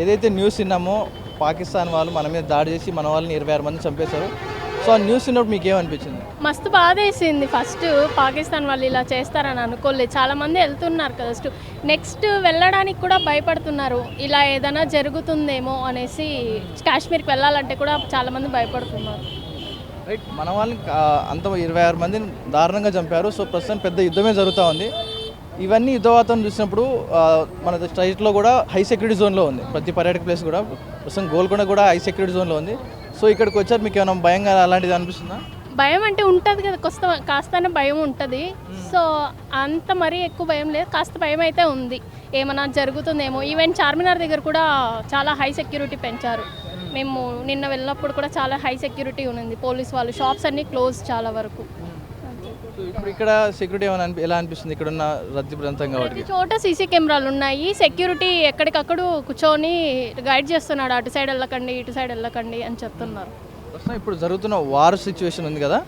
ఏదైతే న్యూస్ విన్నామో పాకిస్తాన్ వాళ్ళు మన మీద దాడి చేసి మన వాళ్ళని 26 మంది చంపేశారు. సో ఆ న్యూస్ విన్నప్పుడు మీకు ఏమనిపించింది? మస్తు బాధేసింది. ఫస్ట్ పాకిస్తాన్ వాళ్ళు ఇలా చేస్తారని అనుకోలేదు. చాలామంది వెళ్తున్నారు కదా, నెక్స్ట్ వెళ్ళడానికి కూడా భయపడుతున్నారు. ఇలా ఏదైనా జరుగుతుందేమో అనేసి కాశ్మీర్కి వెళ్ళాలంటే కూడా చాలామంది భయపడుతున్నారు. రైట్, మన వాళ్ళని అంత 26 మందిని దారుణంగా చంపారు. సో ప్రస్తుతం పెద్ద యుద్ధమే జరుగుతూ ఉంది. ఇవన్నీ యుద్ధ వాతావరణం చూసినప్పుడు మన స్టేట్లో కూడా హై సెక్యూరిటీ జోన్లో ఉంది. ప్రతి పర్యాటక ప్లేస్ కూడా ప్రస్తుతం గోల్కొండ కూడా హై సెక్యూరిటీ జోన్లో ఉంది. సో ఇక్కడికి వచ్చారు, మీకు ఏమైనా భయంగా అలాంటిది అనిపిస్తుందా? భయం అంటే ఉంటుంది కదా, కాస్తనే భయం ఉంటుంది. సో అంత మరీ ఎక్కువ భయం లేదు, కాస్త భయం అయితే ఉంది, ఏమైనా జరుగుతుందేమో. ఈవెన్ చార్మినార్ దగ్గర కూడా చాలా హై సెక్యూరిటీ పెంచారు. మేము నిన్న వెళ్ళినప్పుడు కూడా చాలా హై సెక్యూరిటీ ఉంది, పోలీస్ వాళ్ళు. షాప్స్ అన్నీ క్లోజ్ చాలా వరకు. ఇప్పుడు ఇక్కడ సెక్యూరిటీ ఏమైనా ఎలా అనిపిస్తుంది? ఇక్కడ ఉన్న రద్దీ ప్రాంతం కాబట్టి చోట సీసీ కెమెరాలు ఉన్నాయి. సెక్యూరిటీ ఎక్కడికక్కడ కూర్చొని గైడ్ చేస్తున్నాడు, అటు సైడ్ వెళ్ళకండి, ఇటు సైడ్ వెళ్ళకండి అని చెప్తున్నారు. ప్రస్తుతం ఇప్పుడు జరుగుతున్న వార్ సిచ్యువేషన్ ఉంది కదా,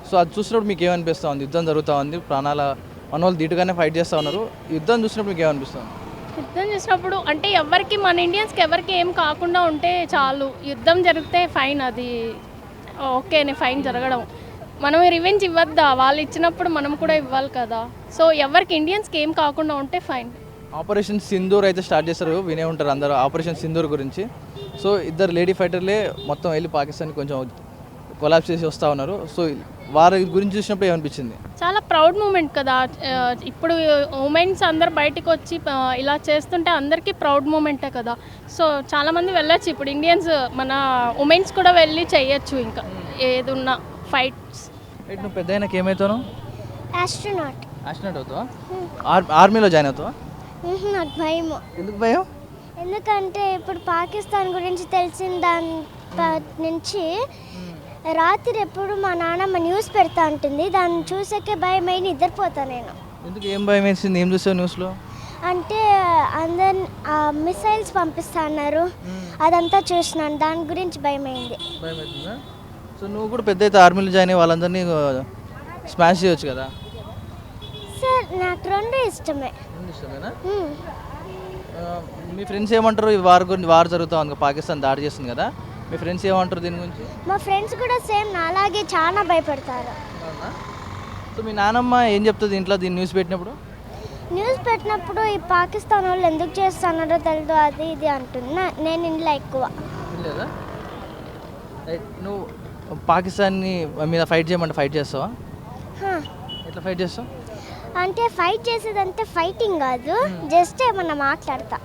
సో అది చూసినప్పుడు మీకు ఏమనిపిస్తూ ఉంది? యుద్ధం జరుగుతూ ఉంది, ప్రాణాల మన వాళ్ళు ధీటుగానే ఫైట్ చేస్తూ ఉన్నారు. యుద్ధం చూసినప్పుడు మీకు ఏమనిపిస్తుంది? యుద్ధం చూసినప్పుడు అంటే ఎవరికి, మన ఇండియన్స్కి ఎవరికి ఏం కాకుండా ఉంటే చాలు. యుద్ధం జరిగితే ఫైన్, అది ఓకేనే, ఫైన్ జరగడం. మనం రివెంజ్ ఇవ్వద్దా? వాళ్ళు ఇచ్చినప్పుడు మనం కూడా ఇవ్వాలి కదా. సో ఎవరికి, ఇండియన్స్కి ఏం కాకుండా ఉంటే ఫైన్. ఆపరేషన్ సింధూర్ అయితే స్టార్ట్ చేస్తారు, వినే ఉంటారు అందరూ ఆపరేషన్ సింధూర్ గురించి. సో ఇద్దరు లేడీ ఫైటర్లే మొత్తం వెళ్ళి పాకిస్తాన్ కొంచెం కొలాప్స్ చేసి వస్తూ ఉన్నారు. సో వారి గురించి చూసినప్పుడు ఏమనిపించింది? చాలా ప్రౌడ్ మూమెంట్ కదా. ఇప్పుడు ఉమెన్స్ అందరు బయటకు వచ్చి ఇలా చేస్తుంటే అందరికీ ప్రౌడ్ మూమెంటే కదా. సో చాలామంది వెళ్ళొచ్చు ఇప్పుడు, ఇండియన్స్ మన ఉమెన్స్ కూడా వెళ్ళి చేయొచ్చు ఇంకా ఏదున్నా ఫైట్స్. నువ్వు పెద్ద అయినాక ఏమవుతావు? ఆస్ట్రోనాట్ అవుతావా? ఆర్మీలో జాయిన్ అవుతావా? నాకు భయము. ఎందుకు భయం? ఎందుకంటే ఇప్పుడు పాకిస్తాన్ గురించి తెలిసిన దాని నుంచి రాత్రి ఎప్పుడు మా నాన్నమ్మ న్యూస్ పెడతా ఉంటుంది, దాన్ని చూసాకే భయం అయి నిద్రపోతా నేను. ఎందుకు, ఏం భయం వేసింది? ఏం చూసావు న్యూస్లో? అంటే అందరు మిసైల్స్ పంపిస్తా అన్నారు, అదంతా చూసినాను, దాని గురించి భయం అయింది. భయం అవుతుందా? సో నువ్వు కూడా పెద్ద అయితే ఆర్మీలో జాయిన్ అయ్యి వాళ్ళందరినీ స్మాష్ చేయొచ్చు కదా. సార్ నాకు రెండు ఇష్టమే. ఇష్టమేనా? మీ ఫ్రెండ్స్ ఏమంటారు? ఈ వార్ జరుగుతూ ఉంది, పాకిస్తాన్ దాడి చేస్తుంది కదా, మీ ఫ్రెండ్స్ ఏమంటారు దీని గురించి? మా ఫ్రెండ్స్ కూడా సేమ్ నాలాగే చాలా భయపడతారు. సో మీ నానమ్మ ఏం చెప్తుంది ఇంట్లో దీన్ని న్యూస్ పెట్టినప్పుడు? న్యూస్ పెట్టినప్పుడు ఈ పాకిస్తాన్ వాళ్ళు ఎందుకు చేస్తున్నారో తెలియదు, అది ఇది అంటుంది. నేను ఇంట్లో ఎక్కువ లేదా. నువ్వు పాకిస్తాన్ని మీద ఫైట్ చేయమంటే ఫైట్ చేస్తావా? ఎట్లా ఫైట్ చేస్తావు? అంటే ఫైట్ చేసేదంటే ఫైటింగ్ కాదు, జస్ట్ ఏమన్నా మాట్లాడతా.